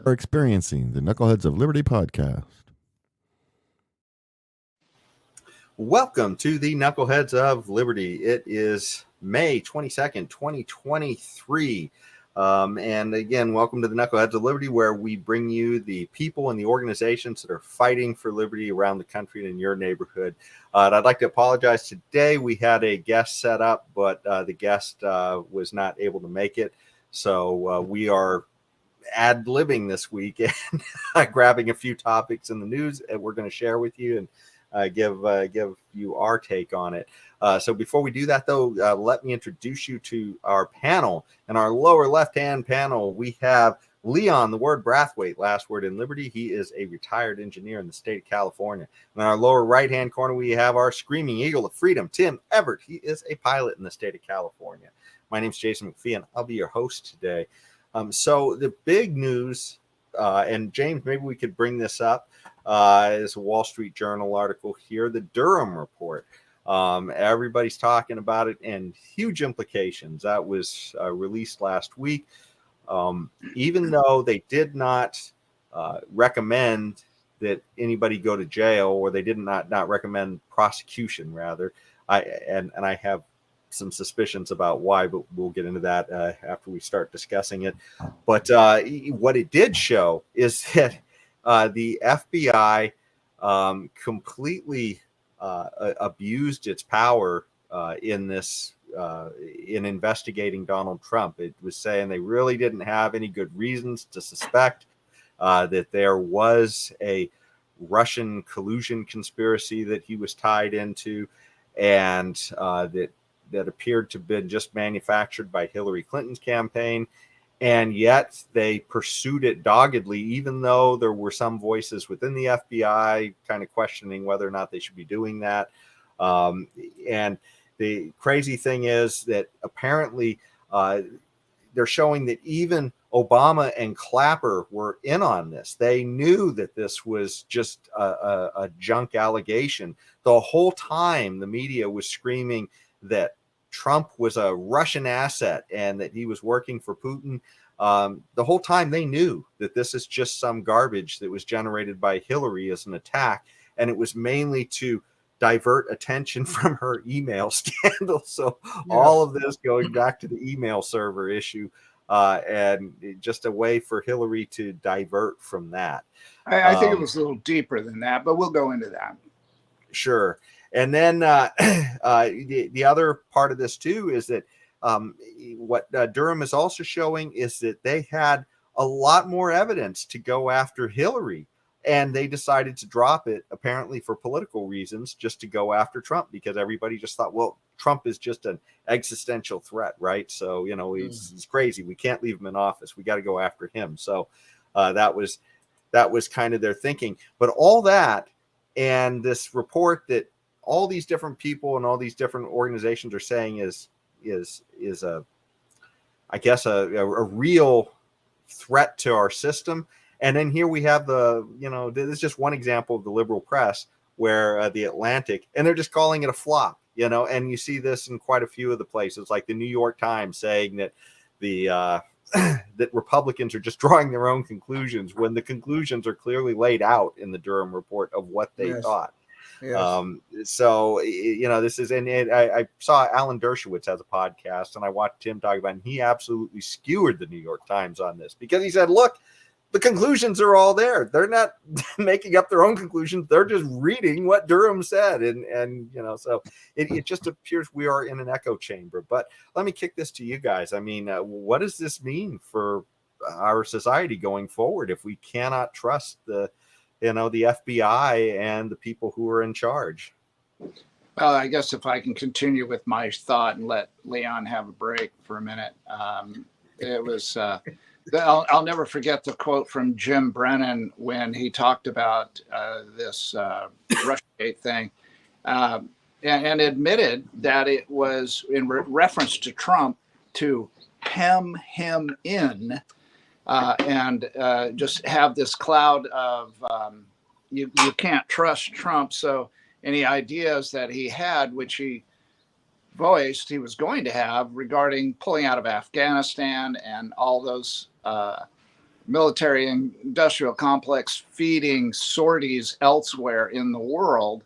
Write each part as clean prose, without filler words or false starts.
are experiencing the Knuckleheads of Liberty podcast. Welcome to the Knuckleheads of Liberty. It is May 22nd, 2023. And again, welcome to the Knuckleheads of Liberty, where we bring you the people and the organizations that are fighting for liberty around the country and in your neighborhood. And I'd like to apologize today. We had a guest set up, but the guest was not able to make it. So we are ad-libbing this week and grabbing a few topics in the news that we're going to share with you and give you our take on it. So before we do that, though, let me introduce you to our panel. In our lower left-hand panel, we have Leon, the word Brathwaite, last word in Liberty. He is a retired engineer in the state of California. In our lower right-hand corner, we have our screaming eagle of freedom, Tim Everett. He is a pilot in the state of California. My name's Jason McPhee, and I'll be your host today. So the big news, and James, maybe we could bring this up, is a Wall Street Journal article here, the Durham report. Everybody's talking about it and huge implications. That was released last week. Even though they did not recommend that anybody go to jail, or they did not recommend prosecution, rather, I have some suspicions about why, but we'll get into that after we start discussing it. But what it did show is that the FBI completely abused its power in this in investigating Donald Trump. It was saying they really didn't have any good reasons to suspect that there was a Russian collusion conspiracy that he was tied into, and that appeared to have been just manufactured by Hillary Clinton's campaign. And yet they pursued it doggedly, even though there were some voices within the FBI kind of questioning whether or not they should be doing that. And the crazy thing is that apparently they're showing that even Obama and Clapper were in on this. They knew that this was just a junk allegation. The whole time the media was screaming that Trump was a Russian asset and that he was working for Putin. The whole time they knew that this is just some garbage that was generated by Hillary as an attack, and it was mainly to divert attention from her email scandal. So all of this going back to the email server issue, and just a way for Hillary to divert from that. I think it was a little deeper than that, but we'll go into that. Sure. And then the other part of this, too, is that what Durham is also showing is that they had a lot more evidence to go after Hillary. And they decided to drop it, apparently for political reasons, just to go after Trump, because everybody just thought, well, Trump is just an existential threat, right? So, you know, he's crazy. We can't leave him in office. We got to go after him. So that was kind of their thinking. But all that and this report that all these different people and all these different organizations are saying is a, I guess, a real threat to our system. And then here we have this is just one example of the liberal press, where the Atlantic, and they're just calling it a flop, and you see this in quite a few of the places, like the New York Times saying that that Republicans are just drawing their own conclusions when the conclusions are clearly laid out in the Durham report of what they thought. Yes. So, this is, and I saw Alan Dershowitz has a podcast, and I watched him talk about it, and he absolutely skewered the New York Times on this, because he said, look, the conclusions are all there. They're not making up their own conclusions. They're just reading what Durham said. And so it just appears we are in an echo chamber. But let me kick this to you guys. I mean, what does this mean for our society going forward if we cannot trust the FBI and the people who are in charge? Well, I guess if I can continue with my thought and let Leon have a break for a minute. It was, I'll never forget the quote from Jim Brennan when he talked about this Russiagate thing, and admitted that it was in reference to Trump to hem him in and just have this cloud of you can't trust Trump. So any ideas that he had, which he voiced he was going to have regarding pulling out of Afghanistan and all those military industrial complex feeding sorties elsewhere in the world.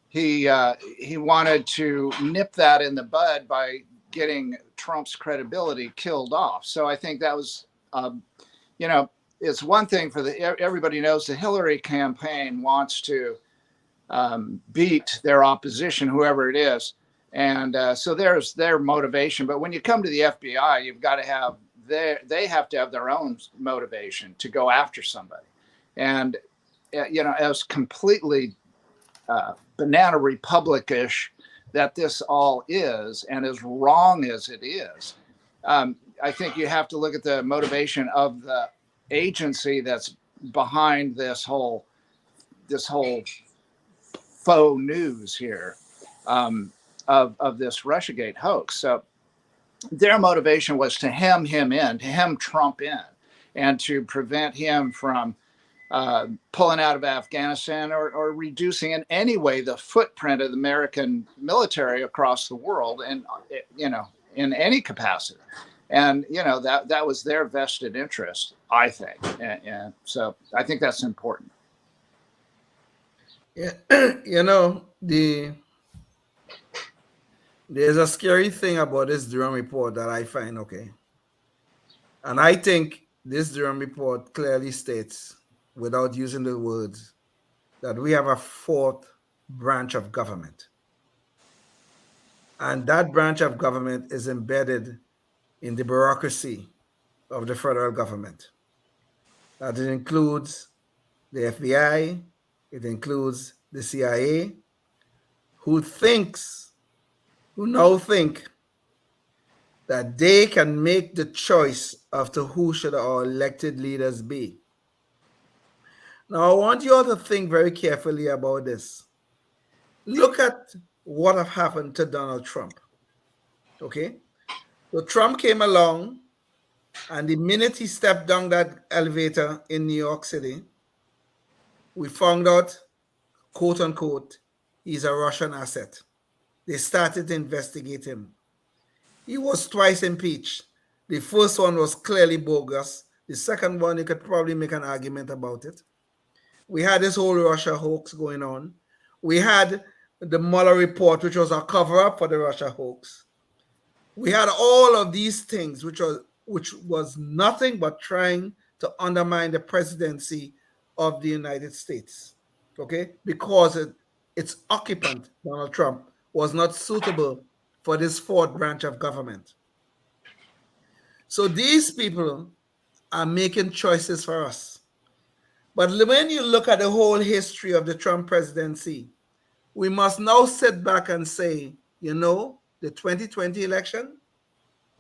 He wanted to nip that in the bud by getting Trump's credibility killed off. So I think that was, it's one thing for everybody knows the Hillary campaign wants to beat their opposition, whoever it is. And so there's their motivation. But when you come to the FBI, you've got to have they have to have their own motivation to go after somebody. And, as completely banana republic-ish that this all is, and as wrong as it is, I think you have to look at the motivation of the agency that's behind this whole faux news here of this Russiagate hoax. So their motivation was to hem Trump in, and to prevent him from pulling out of Afghanistan or reducing in any way the footprint of the American military across the world, and in any capacity. And that was their vested interest, I think. And so I think that's important. Yeah, there's a scary thing about this Durham report that I find okay. And I think this Durham report clearly states, without using the words, that we have a fourth branch of government. And that branch of government is embedded in the bureaucracy of the federal government. That it includes the FBI, it includes the CIA, who now think that they can make the choice of who should our elected leaders be. Now, I want you all to think very carefully about this. Look at what have happened to Donald Trump. Okay? So Trump came along, and the minute he stepped down that elevator in New York City, we found out, quote unquote, he's a Russian asset. They started to investigate him. He was twice impeached. The first one was clearly bogus. The second one, you could probably make an argument about it. We had this whole Russia hoax going on. We had the Mueller report, which was a cover-up for the Russia hoax. We had all of these things, which was nothing but trying to undermine the presidency of the United States, okay? Because its occupant, Donald Trump, was not suitable for this fourth branch of government. So these people are making choices for us. But when you look at the whole history of the Trump presidency, we must now sit back and say, the 2020 election,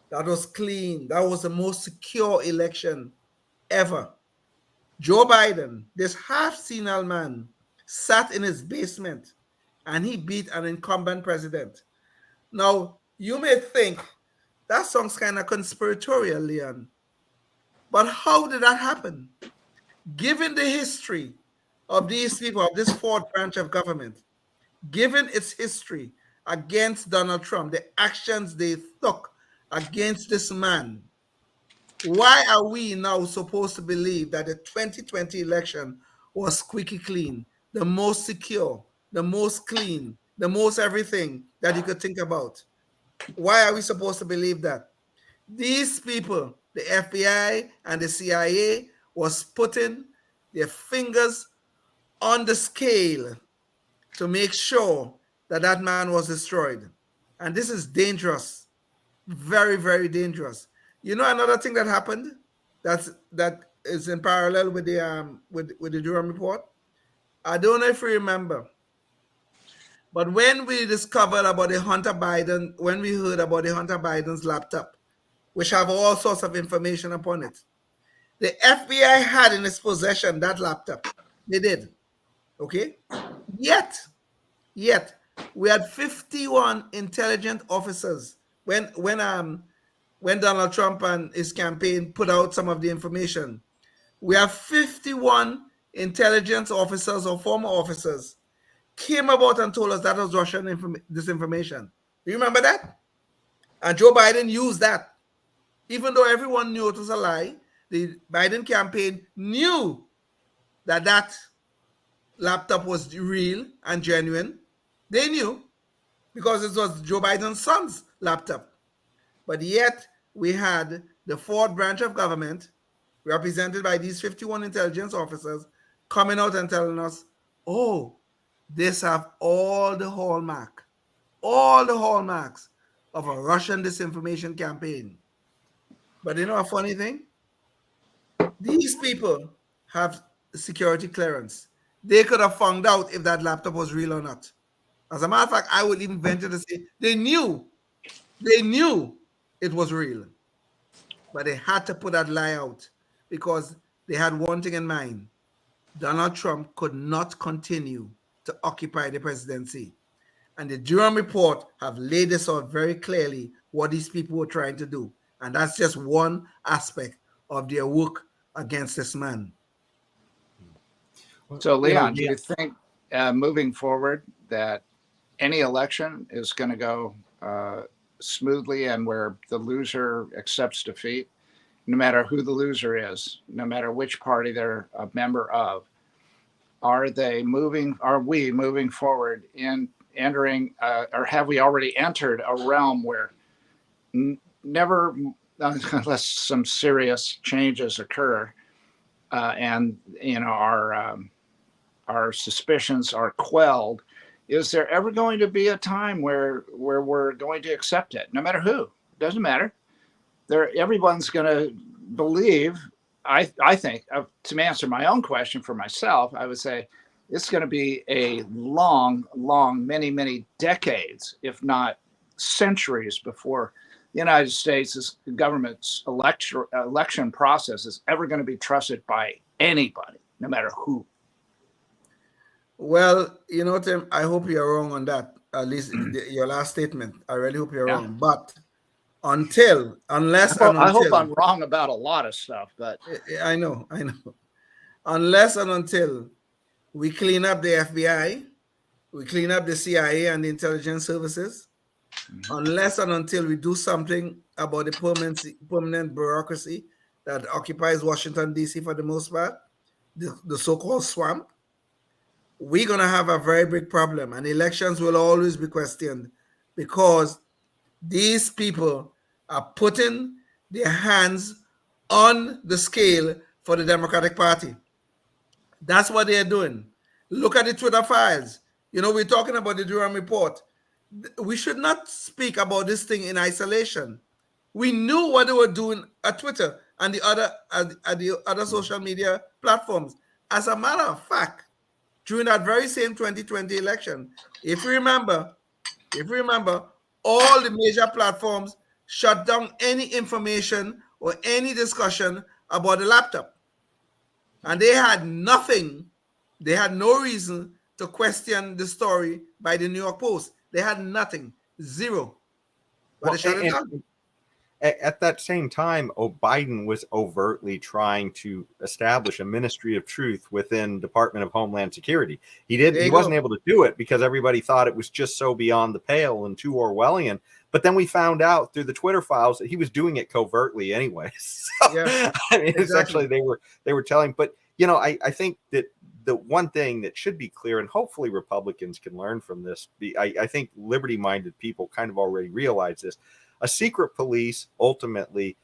that was clean. That was the most secure election ever. Joe Biden, this half-senile man, sat in his basement and he beat an incumbent president. Now, you may think that sounds kind of conspiratorial, Leon. But how did that happen? Given the history of these people, of this fourth branch of government, given its history against Donald Trump, the actions they took against this man, why are we now supposed to believe that the 2020 election was squeaky clean, the most secure, the most clean, the most everything that you could think about? Why are we supposed to believe that? These people, the FBI and the CIA, was putting their fingers on the scale to make sure that that man was destroyed. And this is dangerous, very, very dangerous. Another thing that happened that is in parallel with the Durham report? I don't know if you remember, but when we discovered about when we heard about the Hunter Biden's laptop, which have all sorts of information upon it, the FBI had in its possession that laptop. They did. Okay? Yet, we had 51 intelligence officers when Donald Trump and his campaign put out some of the information. We have 51 intelligence officers or former officers came about and told us that was Russian disinformation. Do you remember that? And Joe Biden used that. Even though everyone knew it was a lie, the Biden campaign knew that that laptop was real and genuine. They knew because it was Joe Biden's son's laptop. But yet we had the fourth branch of government, represented by these 51 intelligence officers, coming out and telling us, oh, this have all the hallmarks of a Russian disinformation campaign. But you know a funny thing? These people have security clearance. They could have found out if that laptop was real or not. As a matter of fact, I would even venture to say they knew it was real. But they had to put that lie out because they had one thing in mind. Donald Trump could not continue to occupy the presidency. And the Durham report have laid this out very clearly what these people were trying to do. And that's just one aspect of their work against this man. So, Leon, do you think moving forward that any election is going to go smoothly and where the loser accepts defeat, no matter who the loser is, no matter which party they're a member of? Are we moving forward in entering, or have we already entered a realm where never, unless some serious changes occur, and our suspicions are quelled, is there ever going to be a time where we're going to accept it, no matter who? It doesn't matter. Everyone's going to believe. I think, to answer my own question for myself, I would say it's going to be a long, many decades, if not centuries, before the United States' government's election process is ever going to be trusted by anybody, no matter who. Well, you know, Tim, I hope you're wrong on that. At least your last statement. I really hope you're wrong. But unless I hope I'm wrong about a lot of stuff, but I know. Unless and until we clean up the FBI, we clean up the CIA and the intelligence services, unless and until we do something about the permanent bureaucracy that occupies Washington, D.C. for the most part, the so-called swamp, we're going to have a very big problem. And elections will always be questioned because these people are putting their hands on the scale for the Democratic Party. That's what they're doing. Look at the Twitter files. You know, we're talking about the Durham report. We should not speak about this thing in isolation. We knew what they were doing at Twitter and the other social media platforms. As a matter of fact, during that very same 2020 election, if you remember, all the major platforms shut down any information or any discussion about the laptop. And they had nothing, they had no reason to question the story by the New York Post. They had nothing, zero. But they shut it down. At that same time, Biden was overtly trying to establish a ministry of truth within Department of Homeland Security. He wasn't able to do it because everybody thought it was just so beyond the pale and too Orwellian. But then we found out through the Twitter files that he was doing it covertly anyway. So, yeah, I mean, essentially they were telling. But you know, I think that the one thing that should be clear, and hopefully Republicans can learn from this. I think liberty-minded people kind of already realize this. A secret police, ultimately,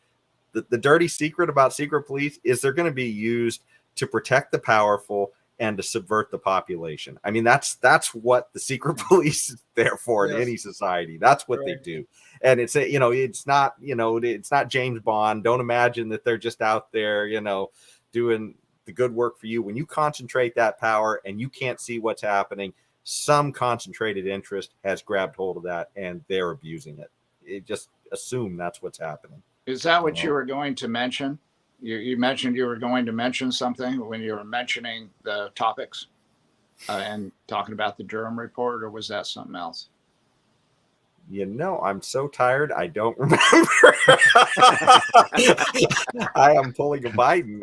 the dirty secret about secret police is they're going to be used to protect the powerful and to subvert the population. I mean, that's what the secret police is there for in any society. That's what they do. And it's not James Bond. Don't imagine that they're just out there, doing the good work for you. When you concentrate that power and you can't see what's happening, some concentrated interest has grabbed hold of that and they're abusing it. Just assume that's what's happening. Is that what you were going to mention? You mentioned you were going to mention something when you were mentioning the topics and talking about the Durham report, or was that something else? I'm so tired. I don't remember. I am pulling a Biden.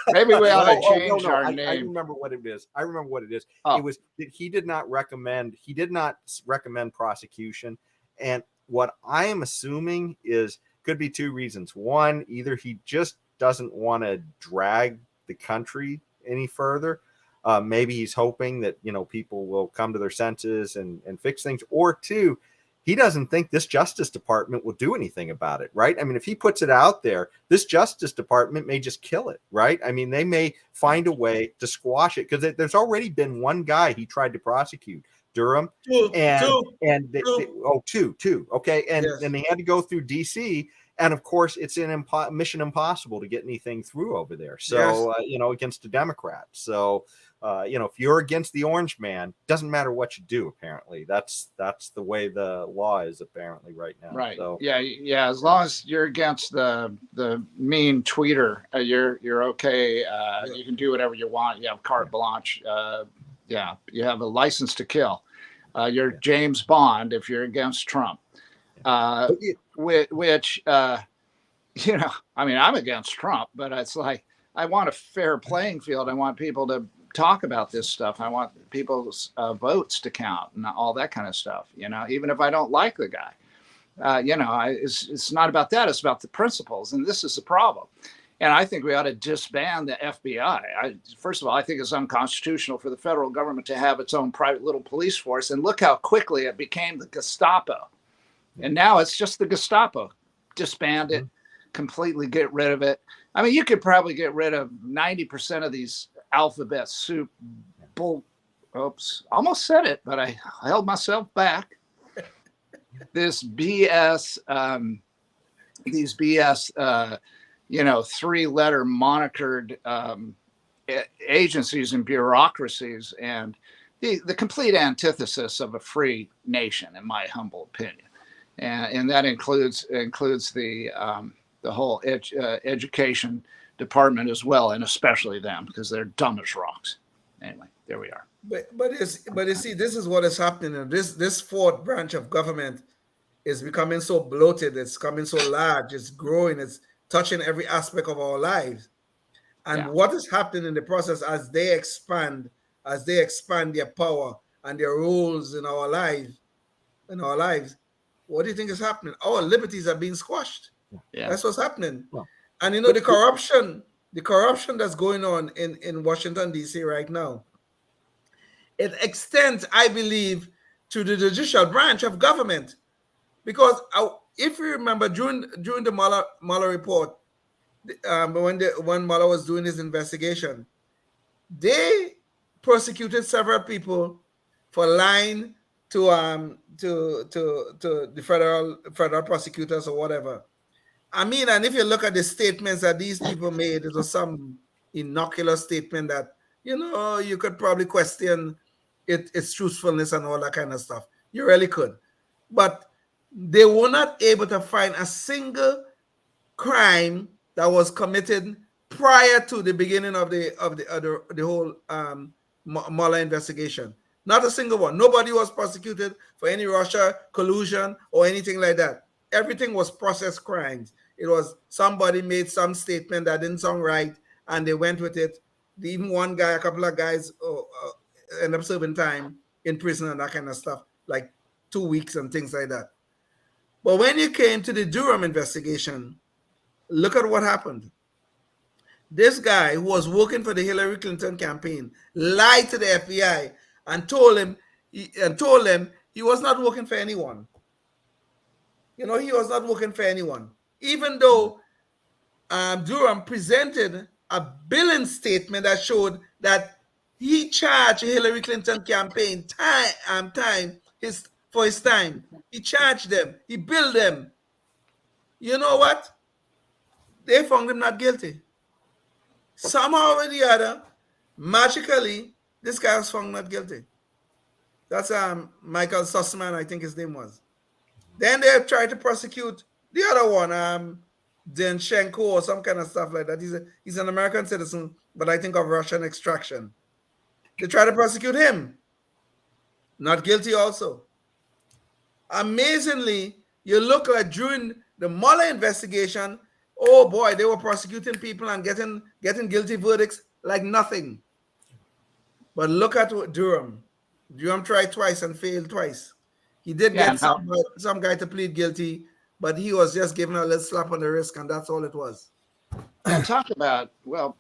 Maybe we ought to change our name. I remember what it is. It was that he did not recommend prosecution. And what I am assuming could be two reasons. One, either he just doesn't want to drag the country any further. Maybe he's hoping that, people will come to their senses and fix things. Or two, he doesn't think this Justice Department will do anything about it, right? I mean, if he puts it out there, this Justice Department may just kill it, right? I mean, they may find a way to squash it, because there's already been one guy he tried to prosecute, Durham, two. Okay, and they had to go through DC, and of course it's an mission impossible to get anything through over there. So against the Democrats. So if you're against the orange man, doesn't matter what you do. Apparently, that's the way the law is apparently right now. Right. So, yeah. As long as you're against the mean tweeter, you're okay. You can do whatever you want. You have carte blanche. You have a license to kill. You're James Bond if you're against Trump. Which I mean, I'm against Trump, but it's like, I want a fair playing field. I want people to talk about this stuff. I want people's votes to count and all that kind of stuff, even if I don't like the guy. It's not about that. It's about the principles. And this is the problem. And I think we ought to disband the FBI. First of all, I think it's unconstitutional for the federal government to have its own private little police force. And look how quickly it became the Gestapo. And now it's just the Gestapo. Disband it, completely get rid of it. I mean, you could probably get rid of 90% of these alphabet soup bull. Oops, almost said it, but I held myself back. This BS, these BS, 3-letter monikered agencies and bureaucracies, and the complete antithesis of a free nation, in my humble opinion. And that includes the whole education department as well, and especially them, because they're dumb as rocks. Anyway, there we are. But you see, this is what is happening. This fourth branch of government is becoming so bloated. It's becoming so large. It's growing. It's touching every aspect of our lives. And what is happening in the process as they expand their power and their roles in our lives, what do you think is happening? Our liberties are being squashed. Yeah. That's what's happening. Well, and the corruption that's going on in Washington, D.C. right now, it extends, I believe, to the judicial branch of government. Because if you remember, during the Mueller report, when Mueller was doing his investigation, they prosecuted several people for lying to the federal prosecutors or whatever. I mean, and if you look at the statements that these people made, it was some innocuous statement that you could probably question its truthfulness and all that kind of stuff. You really could, but they were not able to find a single crime that was committed prior to the beginning of the whole Mueller investigation. Not a single one. Nobody was prosecuted for any Russia collusion or anything like that. Everything was process crimes. It was somebody made some statement that didn't sound right, and they went with it. Even one guy, a couple of guys ended up serving time in prison and that kind of stuff, like 2 weeks and things like that. But when you came to the Durham investigation, look at what happened. This guy who was working for the Hillary Clinton campaign lied to the FBI and told them he was not working for anyone. He was not working for anyone, even though Durham presented a billing statement that showed that he charged Hillary Clinton campaign for his time. He charged them. He billed them. You know what? They found him not guilty. Somehow or the other, magically, this guy was found not guilty. That's Michael Sussman, I think his name was. Then they tried to prosecute the other one, Denchenko or some kind of stuff like that. He's an American citizen, but I think of Russian extraction. They tried to prosecute him. Not guilty also. Amazingly, you look like during the Mueller investigation, oh boy, they were prosecuting people and getting guilty verdicts like nothing. But look at what Durham tried twice and failed twice. He did get some guy to plead guilty, but he was just given a little slap on the wrist, and that's all it was. Well, talk about, well,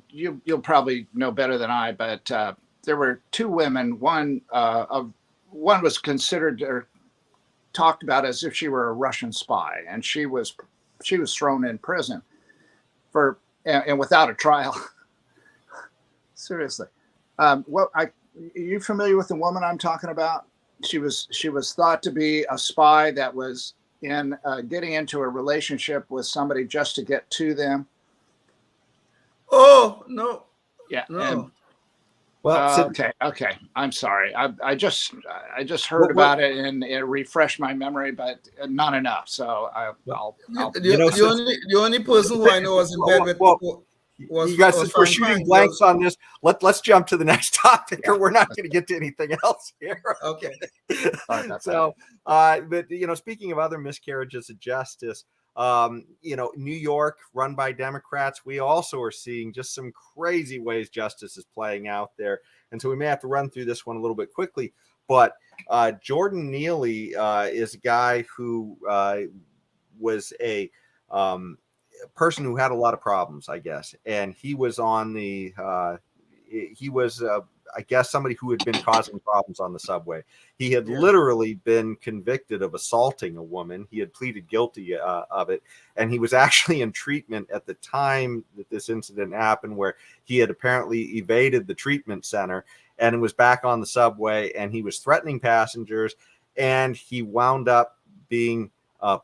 you'll probably know better than I, but there were two women. One was considered or talked about as if she were a Russian spy, and she was thrown in prison for and without a trial. Seriously. Are you familiar with the woman I'm talking about? She was thought to be a spy that was in getting into a relationship with somebody just to get to them. Oh no. Yeah. No. And, Well, okay. I'm sorry. I just heard about it and it refreshed my memory, but not enough. So the only person who I know was in bed with was you guys, was since we're Frank shooting Hines. blanks on this, let's jump to the next topic, or we're not going to get to anything else here. Okay. So, but speaking of other miscarriages of justice, New York, run by Democrats, we also are seeing just some crazy ways justice is playing out there, and so we may have to run through this one a little bit quickly. But Jordan Neely is a guy who was a person who had a lot of problems, I guess, and he was on the I guess somebody who had been causing problems on the subway. He had literally been convicted of assaulting a woman. He had pleaded guilty of it, and he was actually in treatment at the time that this incident happened, where he had apparently evaded the treatment center and was back on the subway, and he was threatening passengers, and he wound up being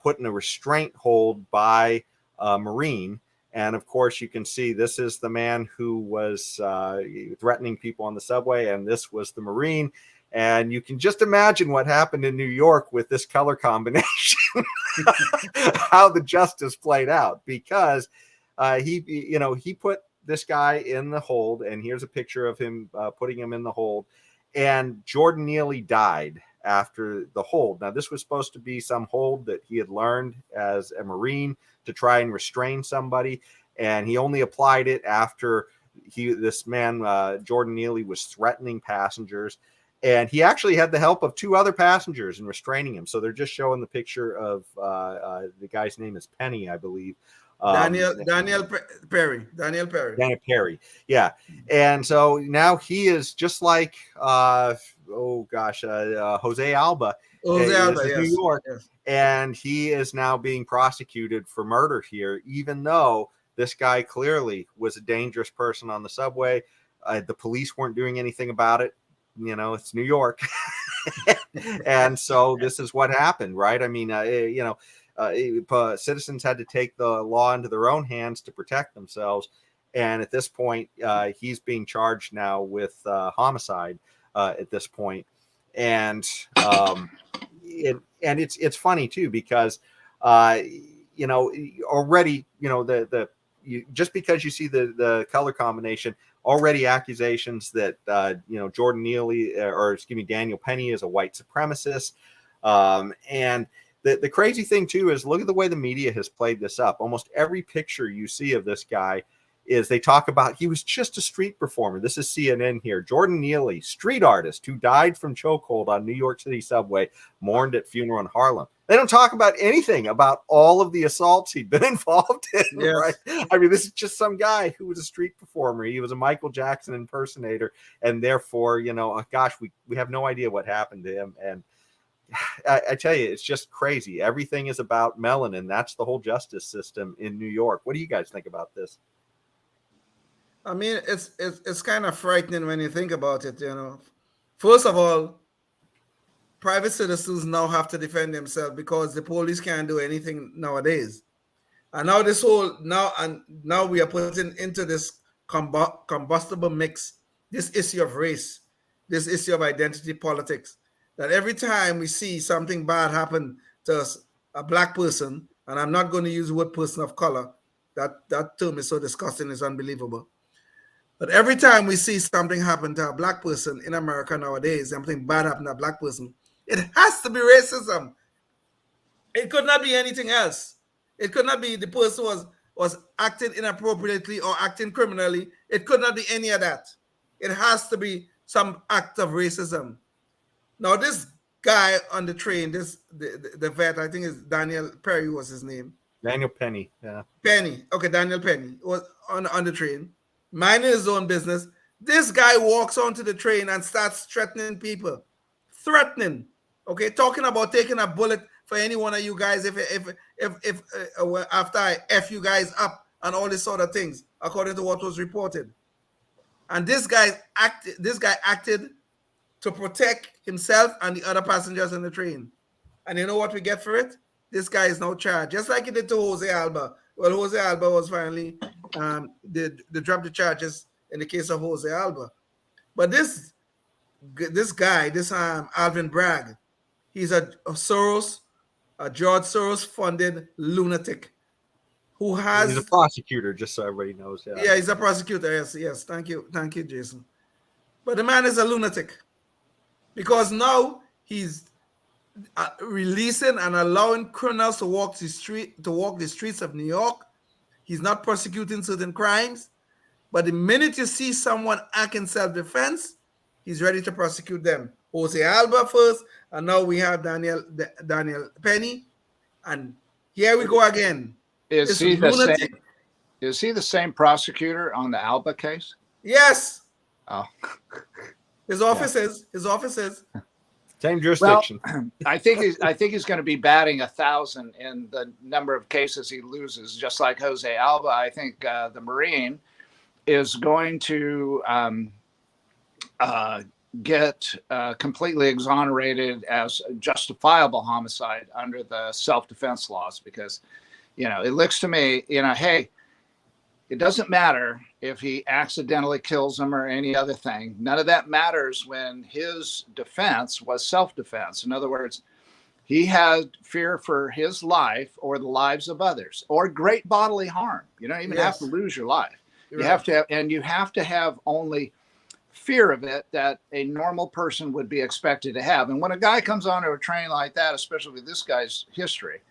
put in a restraint hold by Marine. And of course, you can see this is the man who was threatening people on the subway, and this was the Marine. And you can just imagine what happened in New York with this color combination, how the justice played out, because he put this guy in the hold, and here's a picture of him putting him in the hold, and Jordan Neely died after the hold. Now, this was supposed to be some hold that he had learned as a Marine to try and restrain somebody, and he only applied it after this man Jordan Neely was threatening passengers, and he actually had the help of two other passengers in restraining him. So they're just showing the picture of the guy's name is Penny, I believe. Daniel Perry. Daniel Perry, yeah. And so now he is just like Jose Alba. Yes. New York, yes. And he is now being prosecuted for murder here, even though this guy clearly was a dangerous person on the subway. The police weren't doing anything about it. It's New York. And so this is what happened, right? I mean, citizens had to take the law into their own hands to protect themselves. And at this point, he's being charged now with homicide at this point. And it's funny too, because already just because you see the color combination, already accusations that Jordan Neely Daniel Penny is a white supremacist, and the crazy thing too is, look at the way the media has played this up. Almost every picture you see of this guy is they talk about he was just a street performer. This is CNN here. Jordan Neely, street artist who died from chokehold on New York City subway, mourned at funeral in Harlem. They don't talk about anything about all of the assaults he'd been involved in. Yes. Right? I mean, this is just some guy who was a street performer. He was a Michael Jackson impersonator, and therefore, we have no idea what happened to him. And I tell you, it's just crazy. Everything is about melanin. That's the whole justice system in New York. What do you guys think about this? I mean, it's kind of frightening when you think about it. First of all, private citizens now have to defend themselves because the police can't do anything nowadays. And now now we are putting into this combustible mix this issue of race, this issue of identity politics. That every time we see something bad happen to a black person, and I'm not going to use the word person of color, that term is so disgusting, it's unbelievable. But every time we see something happen to a black person in America nowadays, something bad happen to a black person, it has to be racism. It could not be anything else. It could not be the person was acting inappropriately or acting criminally. It could not be any of that. It has to be some act of racism. Now, this guy on the train, the vet, I think is Daniel Perry was his name. Daniel Penny. Yeah. Penny. Okay, Daniel Penny was on the train, minding his own business. This guy walks onto the train and starts threatening people. Threatening. Okay, talking about taking a bullet for any one of you guys if after I F you guys up and all this sort of things, according to what was reported. And this guy acted to protect himself and the other passengers on the train. And you know what we get for it? This guy is now charged, just like he did to Jose Alba. Well, Jose Alba was finally they dropped the charges in the case of Jose Alba. But this guy, Alvin Bragg, he's a George Soros funded lunatic who has. He's a prosecutor, just so everybody knows. Yeah, he's a prosecutor. Yes. Thank you, Jason. But the man is a lunatic because now he's releasing and allowing criminals to walk the streets of New York. He's not prosecuting certain crimes, but the minute you see someone act in self-defense, he's ready to prosecute them. Jose Alba first, and now we have Daniel Penny, and here we go again. Is he the same prosecutor on the Alba case? Yes. Oh. His office is. Same jurisdiction. Well, I think he's going to be batting 1,000 in the number of cases he loses, just like Jose Alba. I think the Marine is going to get completely exonerated as justifiable homicide under the self-defense laws, because, it looks to me, hey, it doesn't matter if he accidentally kills them or any other thing. None of that matters when his defense was self-defense. In other words, he had fear for his life or the lives of others, or great bodily harm. You don't even have to lose your life. You have to have only fear of it that a normal person would be expected to have. And when a guy comes onto a train like that, especially with this guy's history.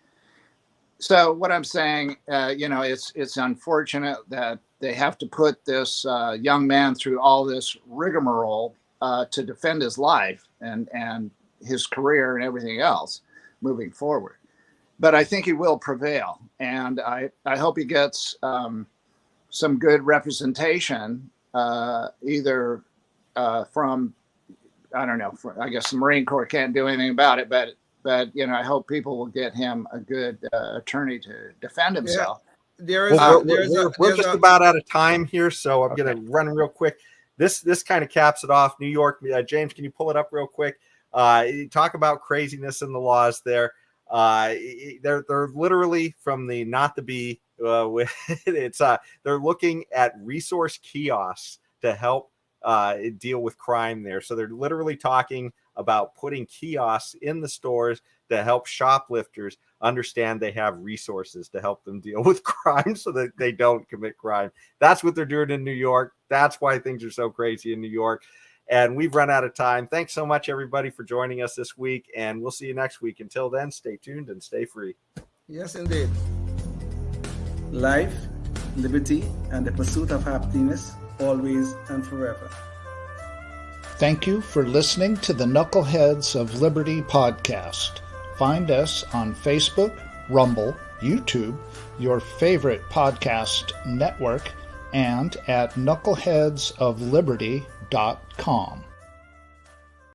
So what I'm saying, it's unfortunate that they have to put this young man through all this rigmarole to defend his life and his career and everything else moving forward. But I think he will prevail. And I hope he gets some good representation, either from, I don't know, I guess the Marine Corps can't do anything about it, but I hope people will get him a good attorney to defend himself. Yeah. We're just about out of time here, so I'm going to run real quick. This kind of caps it off. New York, James, can you pull it up real quick? Talk about craziness in the laws there. They're literally from the not to be. They're looking at resource kiosks to help deal with crime there. So they're literally talking about putting kiosks in the stores to help shoplifters understand they have resources to help them deal with crime so that they don't commit crime. That's what they're doing in New York. That's why things are so crazy in New York. And we've run out of time. Thanks so much, everybody, for joining us this week. And we'll see you next week. Until then, stay tuned and stay free. Yes, indeed. Life, liberty, and the pursuit of happiness, always and forever. Thank you for listening to the Knuckleheads of Liberty podcast. Find us on Facebook, Rumble, YouTube, your favorite podcast network, and at knuckleheadsofliberty.com.